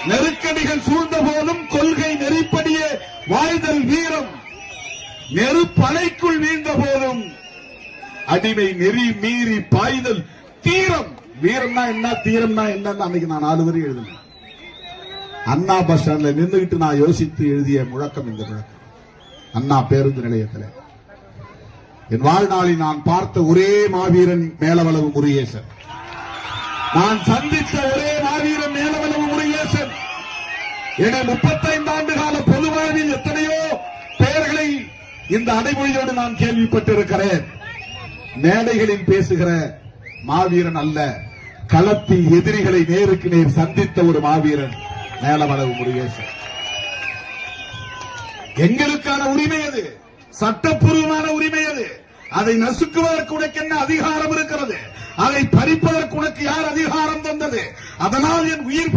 நெருக்கடிகள் சூழ்ந்த போதும் கொள்கை நெறிப்படியே வாழ்தல் வீரம். நெருப்பலைக்குள் வீழ்ந்த போதும் அடிமை நெறி மீறி பாய்தல் தீரம். வீரம்னா என்ன, தீரம்னா என்னன்னு அன்னைக்கு நான் 4 வரி எழுதினேன். அண்ணா பஸ் ஸ்டாண்ட்ல நின்றுகிட்டு நான் யோசித்து எழுதிய முழக்கம் இந்த முழக்கம். அண்ணா பேருந்து நிலையத்தில் என் வாழ்நாளில் நான் பார்த்த ஒரே மாவீரன் மேலவளவு முருகேசன். நான் சந்தித்த ஒரே மாவீரன் மேலவளவு முருகேசன். என 35 ஆண்டு கால பொது வாழ்வில் எத்தனையோ பெயர்களை இந்த அடைமொழியோடு நான் கேள்விப்பட்டிருக்கிறேன். மேடைகளில் பேசுகிற மாவீரன் அல்ல, களத்தில் எதிரிகளை நேருக்கு நேர் சந்தித்த ஒரு மாவீரன் மேலவளவு முருகேசன். எங்களுக்கான உரிமை அது, சட்டப்பூர்வமான உரிமை அது. அதை நசுக்குவதற்கு உனக்கு என்ன அதிகாரம் இருக்கிறது? அதை பறிப்பதற்கு உனக்கு யார் அதிகாரம் தந்தது? அதனால் என் உயிர்